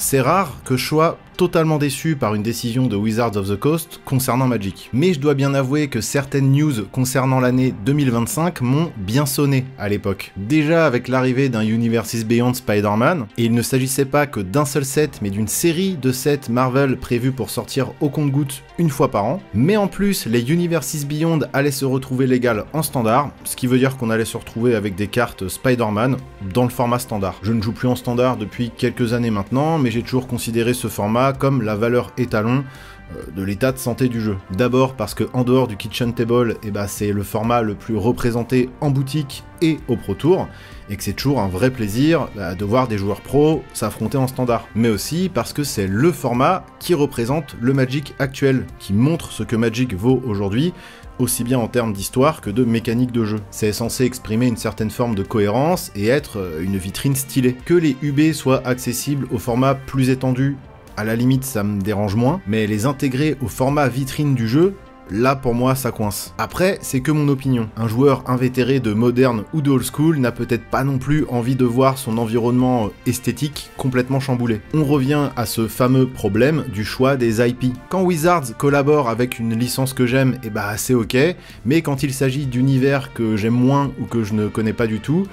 C'est rare que je sois totalement déçu par une décision de Wizards of the Coast concernant Magic. Mais je dois bien avouer que certaines news concernant l'année 2025 m'ont bien sonné à l'époque. Déjà avec l'arrivée d'un Universes Beyond Spider-Man, et il ne s'agissait pas que d'un seul set, mais d'une série de sets Marvel prévus pour sortir au compte-gouttes une fois par an. Mais en plus, les Universes Beyond allaient se retrouver légales en standard, ce qui veut dire qu'on allait se retrouver avec des cartes Spider-Man dans le format standard. Je ne joue plus en standard depuis quelques années maintenant, mais j'ai toujours considéré ce format comme la valeur étalon de l'état de santé du jeu. D'abord parce que en dehors du Kitchen Table, c'est le format le plus représenté en boutique et au Pro Tour, et que c'est toujours un vrai plaisir de voir des joueurs pros s'affronter en standard. Mais aussi parce que c'est le format qui représente le Magic actuel, qui montre ce que Magic vaut aujourd'hui, aussi bien en termes d'histoire que de mécanique de jeu. C'est censé exprimer une certaine forme de cohérence et être une vitrine stylée. Que les UB soient accessibles au format plus étendu, à la limite ça me dérange moins, mais les intégrer au format vitrine du jeu, là pour moi ça coince. Après, c'est que mon opinion. Un joueur invétéré de moderne ou de old school n'a peut-être pas non plus envie de voir son environnement esthétique complètement chamboulé. On revient à ce fameux problème du choix des IP. Quand Wizards collabore avec une licence que j'aime, c'est ok, mais quand il s'agit d'univers que j'aime moins ou que je ne connais pas du tout,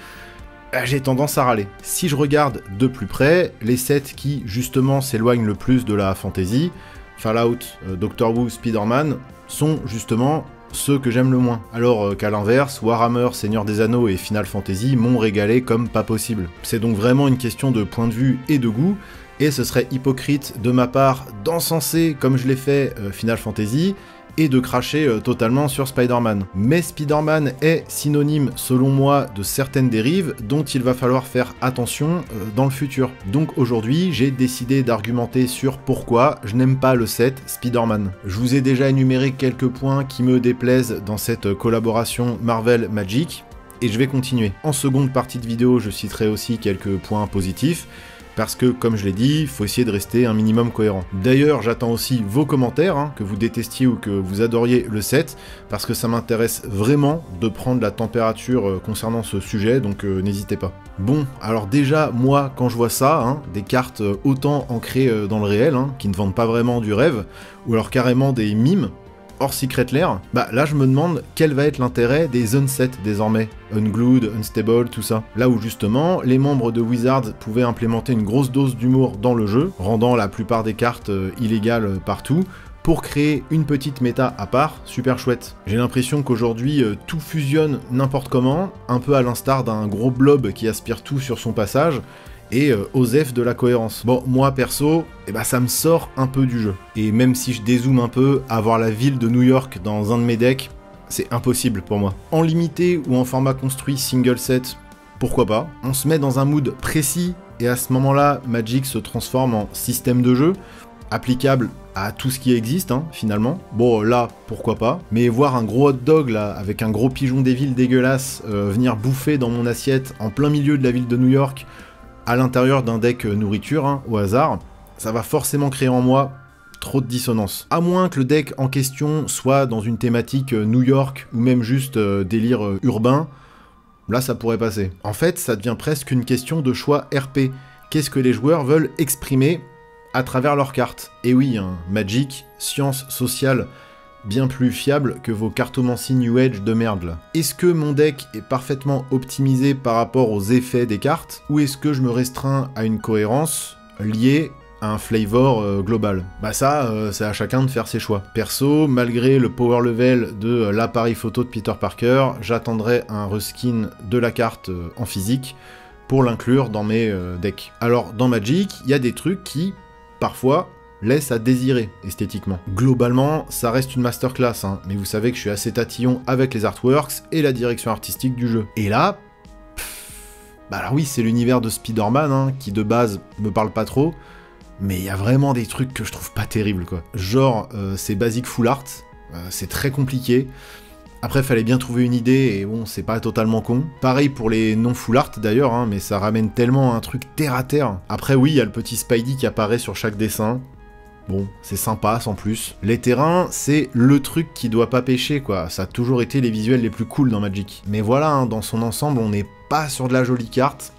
j'ai tendance à râler. Si je regarde de plus près, les sets qui justement s'éloignent le plus de la fantasy, Fallout, Doctor Who, Spider-Man, sont justement ceux que j'aime le moins. Alors qu'à l'inverse, Warhammer, Seigneur des Anneaux et Final Fantasy m'ont régalé comme pas possible. C'est donc vraiment une question de point de vue et de goût, et ce serait hypocrite de ma part d'encenser, comme je l'ai fait, Final Fantasy, et de cracher totalement sur Spider-Man. Mais Spider-Man est synonyme, selon moi, de certaines dérives dont il va falloir faire attention dans le futur. Donc aujourd'hui, j'ai décidé d'argumenter sur pourquoi je n'aime pas le set Spider-Man. Je vous ai déjà énuméré quelques points qui me déplaisent dans cette collaboration Marvel-Magic, et je vais continuer. En seconde partie de vidéo, je citerai aussi quelques points positifs, parce que, comme je l'ai dit, il faut essayer de rester un minimum cohérent. D'ailleurs, j'attends aussi vos commentaires, que vous détestiez ou que vous adoriez le set, parce que ça m'intéresse vraiment de prendre la température concernant ce sujet, donc n'hésitez pas. Bon, alors déjà, moi, quand je vois ça, des cartes autant ancrées dans le réel, qui ne vendent pas vraiment du rêve, ou alors carrément des mimes, hors Secret Lair, là je me demande quel va être l'intérêt des unsets désormais, unglued, unstable, tout ça. Là où justement, les membres de Wizards pouvaient implémenter une grosse dose d'humour dans le jeu, rendant la plupart des cartes illégales partout, pour créer une petite méta à part, super chouette. J'ai l'impression qu'aujourd'hui tout fusionne n'importe comment, un peu à l'instar d'un gros blob qui aspire tout sur son passage, et OSEF de la cohérence. Bon, moi perso, ça me sort un peu du jeu. Et même si je dézoome un peu, avoir la ville de New York dans un de mes decks, c'est impossible pour moi. En limité ou en format construit single set, pourquoi pas. On se met dans un mood précis, et à ce moment-là, Magic se transforme en système de jeu, applicable à tout ce qui existe, finalement. Bon, là, pourquoi pas. Mais voir un gros hot dog, là, avec un gros pigeon des villes dégueulasse, venir bouffer dans mon assiette, en plein milieu de la ville de New York, à l'intérieur d'un deck nourriture, au hasard, ça va forcément créer en moi trop de dissonance. À moins que le deck en question soit dans une thématique New York, ou même juste délire urbain, là ça pourrait passer. En fait, ça devient presque une question de choix RP. Qu'est-ce que les joueurs veulent exprimer à travers leurs cartes? Et oui, Magic, science sociale, bien plus fiable que vos cartomancies New Age de merde là. Est-ce que mon deck est parfaitement optimisé par rapport aux effets des cartes, ou est-ce que je me restreins à une cohérence liée à un flavor global? Ça, c'est à chacun de faire ses choix. Perso, malgré le power level de l'appareil photo de Peter Parker, j'attendrai un reskin de la carte en physique pour l'inclure dans mes decks. Alors, dans Magic, il y a des trucs qui, parfois, laisse à désirer esthétiquement. Globalement, ça reste une masterclass, mais vous savez que je suis assez tatillon avec les artworks et la direction artistique du jeu. Et là, alors oui, c'est l'univers de Spider-Man, qui de base me parle pas trop, mais il y a vraiment des trucs que je trouve pas terribles, quoi. Genre, c'est basic full art, c'est très compliqué. Après, fallait bien trouver une idée, et bon, c'est pas totalement con. Pareil pour les non full art d'ailleurs, mais ça ramène tellement un truc terre à terre. Après, oui, il y a le petit Spidey qui apparaît sur chaque dessin. Bon, c'est sympa sans plus. Les terrains, c'est le truc qui doit pas pêcher, quoi. Ça a toujours été les visuels les plus cool dans Magic. Mais voilà, dans son ensemble, on n'est pas sur de la jolie carte.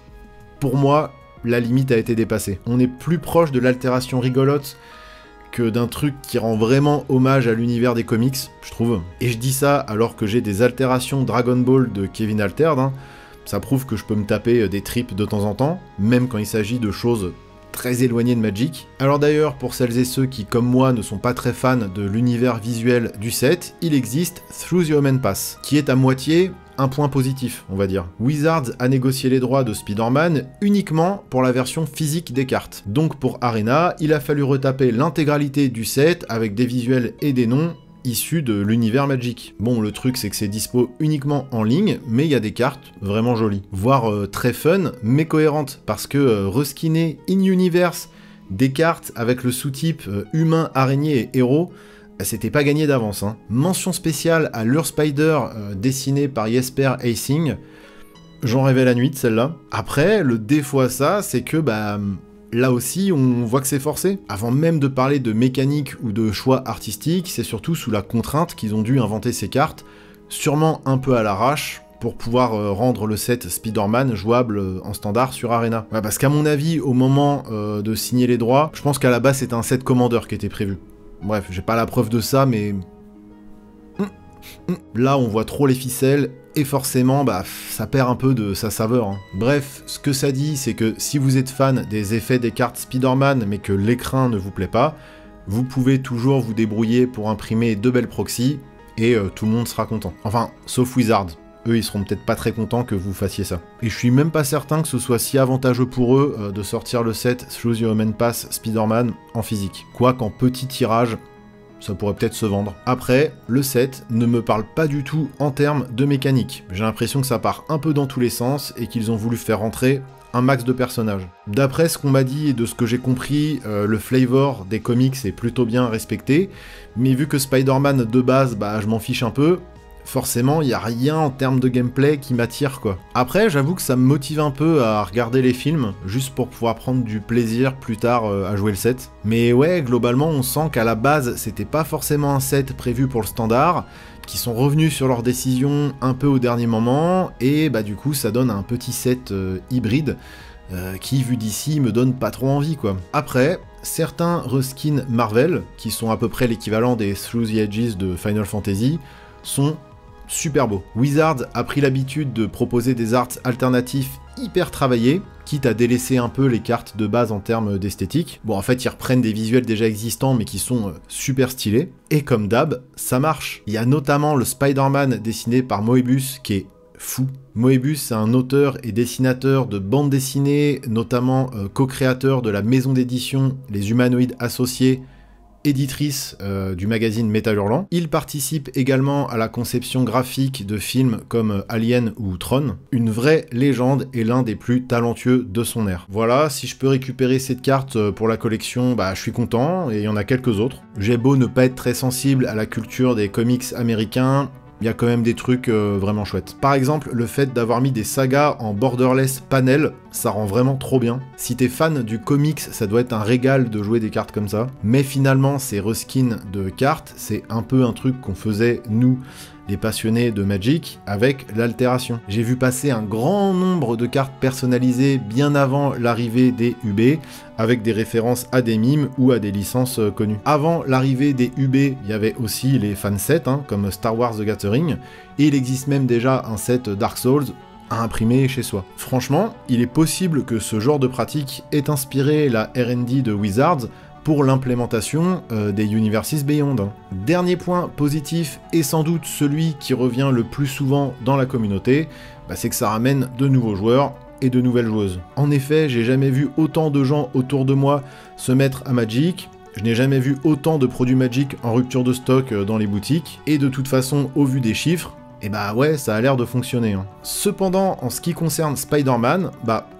Pour moi, la limite a été dépassée. On est plus proche de l'altération rigolote que d'un truc qui rend vraiment hommage à l'univers des comics, je trouve. Et je dis ça alors que j'ai des altérations Dragon Ball de Kevin Altered, hein. Ça prouve que je peux me taper des trips de temps en temps, même quand il s'agit de choses très éloignées de Magic. Alors d'ailleurs, pour celles et ceux qui, comme moi, ne sont pas très fans de l'univers visuel du set, il existe Through the Omen Pass, qui est à moitié un point positif, on va dire. Wizards a négocié les droits de Spider-Man uniquement pour la version physique des cartes. Donc pour Arena, il a fallu retaper l'intégralité du set avec des visuels et des noms issus de l'univers Magic. Bon, le truc c'est que c'est dispo uniquement en ligne, mais il y a des cartes vraiment jolies, voire très fun, mais cohérentes, parce que reskiner in-universe des cartes avec le sous-type humain, araignée et héros, c'était pas gagné d'avance, hein. Mention spéciale à Lure Spider, dessiné par Jesper Eising. J'en rêvais la nuit de celle-là. Après, le défaut à ça, c'est que là aussi, on voit que c'est forcé. Avant même de parler de mécanique ou de choix artistique, c'est surtout sous la contrainte qu'ils ont dû inventer ces cartes, sûrement un peu à l'arrache, pour pouvoir rendre le set Spider-Man jouable en standard sur Arena. Ouais, parce qu'à mon avis, au moment de signer les droits, je pense qu'à la base c'était un set Commander qui était prévu. Bref, j'ai pas la preuve de ça, mais... Là, on voit trop les ficelles, et forcément, ça perd un peu de sa saveur, hein. Bref, ce que ça dit, c'est que si vous êtes fan des effets des cartes Spider-Man, mais que l'écrin ne vous plaît pas, vous pouvez toujours vous débrouiller pour imprimer 2 belles proxys, et tout le monde sera content. Enfin, sauf Wizards. Eux, ils seront peut-être pas très contents que vous fassiez ça. Et je suis même pas certain que ce soit si avantageux pour eux de sortir le set Through the Omen Pass Spider-Man en physique. Quoi qu'en petit tirage, ça pourrait peut-être se vendre. Après, le set ne me parle pas du tout en termes de mécanique. J'ai l'impression que ça part un peu dans tous les sens et qu'ils ont voulu faire rentrer un max de personnages. D'après ce qu'on m'a dit et de ce que j'ai compris, le flavor des comics est plutôt bien respecté, mais vu que Spider-Man de base, je m'en fiche un peu, forcément, il n'y a rien en termes de gameplay qui m'attire, quoi. Après, j'avoue que ça me motive un peu à regarder les films, juste pour pouvoir prendre du plaisir plus tard à jouer le set. Mais ouais, globalement, on sent qu'à la base, c'était pas forcément un set prévu pour le standard, qui sont revenus sur leurs décisions un peu au dernier moment, et du coup, ça donne un petit set hybride, qui, vu d'ici, me donne pas trop envie, quoi. Après, certains reskins Marvel, qui sont à peu près l'équivalent des Through the Edges de Final Fantasy, sont super beau. Wizards a pris l'habitude de proposer des arts alternatifs hyper travaillés, quitte à délaisser un peu les cartes de base en termes d'esthétique. Bon, en fait, ils reprennent des visuels déjà existants, mais qui sont super stylés. Et comme d'hab, ça marche. Il y a notamment le Spider-Man dessiné par Moebius, qui est fou. Moebius, c'est un auteur et dessinateur de bandes dessinées, notamment co-créateur de la maison d'édition Les Humanoïdes Associés, éditrice du magazine Métal Hurlant. Il participe également à la conception graphique de films comme Alien ou Tron. Une vraie légende et l'un des plus talentueux de son ère. Voilà, si je peux récupérer cette carte pour la collection, je suis content, et il y en a quelques autres. J'ai beau ne pas être très sensible à la culture des comics américains, il y a quand même des trucs vraiment chouettes. Par exemple, le fait d'avoir mis des sagas en borderless panel, ça rend vraiment trop bien. Si t'es fan du comics, ça doit être un régal de jouer des cartes comme ça. Mais finalement, ces reskins de cartes, c'est un peu un truc qu'on faisait, nous, les passionnés de Magic, avec l'altération. J'ai vu passer un grand nombre de cartes personnalisées bien avant l'arrivée des UB, avec des références à des mimes ou à des licences connues. Avant l'arrivée des UB, il y avait aussi les fansets, comme Star Wars The Gathering, et il existe même déjà un set Dark Souls à imprimer chez soi. Franchement, il est possible que ce genre de pratique ait inspiré la R&D de Wizards pour l'implémentation des Universes Beyond. Dernier point positif, et sans doute celui qui revient le plus souvent dans la communauté, c'est que ça ramène de nouveaux joueurs et de nouvelles joueuses. En effet, j'ai jamais vu autant de gens autour de moi se mettre à Magic, je n'ai jamais vu autant de produits Magic en rupture de stock dans les boutiques, et de toute façon, au vu des chiffres, ouais, ça a l'air de fonctionner. Cependant, en ce qui concerne Spider-Man,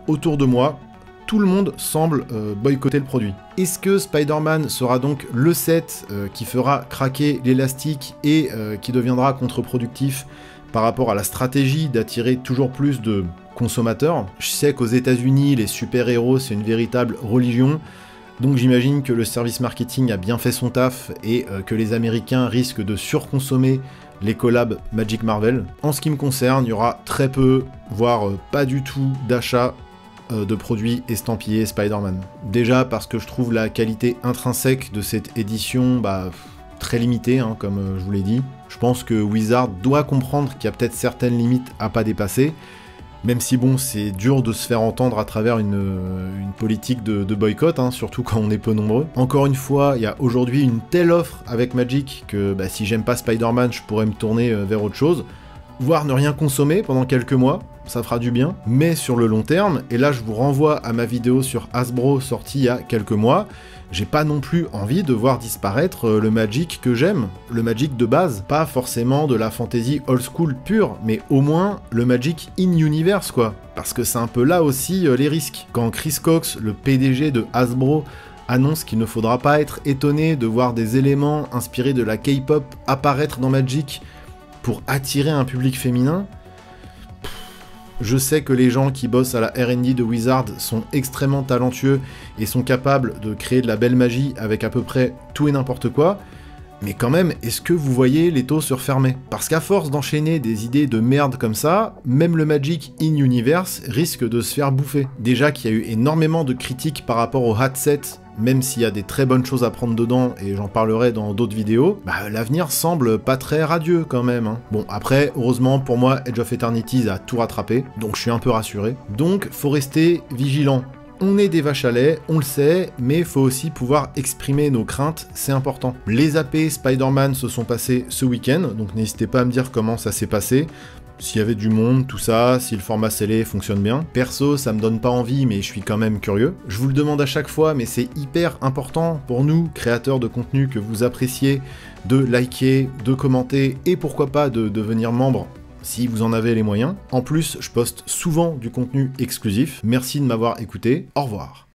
autour de moi, tout le monde semble boycotter le produit. Est-ce que Spider-Man sera donc le set qui fera craquer l'élastique et qui deviendra contre-productif par rapport à la stratégie d'attirer toujours plus de consommateurs? Je sais qu'aux États-Unis, les super-héros, c'est une véritable religion, donc j'imagine que le service marketing a bien fait son taf et que les Américains risquent de surconsommer les collabs Magic Marvel. En ce qui me concerne, il y aura très peu, voire pas du tout d'achats de produits estampillés Spider-Man. Déjà parce que je trouve la qualité intrinsèque de cette édition très limitée, hein, comme je vous l'ai dit. Je pense que Wizard doit comprendre qu'il y a peut-être certaines limites à pas dépasser, même si bon, c'est dur de se faire entendre à travers une politique de boycott, hein, surtout quand on est peu nombreux. Encore une fois, il y a aujourd'hui une telle offre avec Magic que si j'aime pas Spider-Man, je pourrais me tourner vers autre chose, voire ne rien consommer pendant quelques mois, ça fera du bien. Mais sur le long terme, et là je vous renvoie à ma vidéo sur Hasbro sortie il y a quelques mois, j'ai pas non plus envie de voir disparaître le Magic que j'aime, le Magic de base, pas forcément de la fantasy old school pure, mais au moins le Magic in-universe quoi, parce que c'est un peu là aussi les risques. Quand Chris Cox, le PDG de Hasbro, annonce qu'il ne faudra pas être étonné de voir des éléments inspirés de la K-pop apparaître dans Magic pour attirer un public féminin, je sais que les gens qui bossent à la R&D de Wizard sont extrêmement talentueux et sont capables de créer de la belle magie avec à peu près tout et n'importe quoi, mais quand même, est-ce que vous voyez les taux se refermer? Parce qu'à force d'enchaîner des idées de merde comme ça, même le Magic in-universe risque de se faire bouffer. Déjà qu'il y a eu énormément de critiques par rapport au hat set, même s'il y a des très bonnes choses à prendre dedans, et j'en parlerai dans d'autres vidéos, l'avenir semble pas très radieux quand même. Hein. Bon, après, heureusement pour moi, Edge of Eternities a tout rattrapé, donc je suis un peu rassuré. Donc, faut rester vigilant. On est des vaches à lait, on le sait, mais faut aussi pouvoir exprimer nos craintes, c'est important. Les AP Spider-Man se sont passés ce week-end, donc n'hésitez pas à me dire comment ça s'est passé, s'il y avait du monde, tout ça, si le format scellé fonctionne bien. Perso, ça me donne pas envie, mais je suis quand même curieux. Je vous le demande à chaque fois, mais c'est hyper important pour nous, créateurs de contenu que vous appréciez, de liker, de commenter, et pourquoi pas de devenir membre si vous en avez les moyens. En plus, je poste souvent du contenu exclusif. Merci de m'avoir écouté. Au revoir.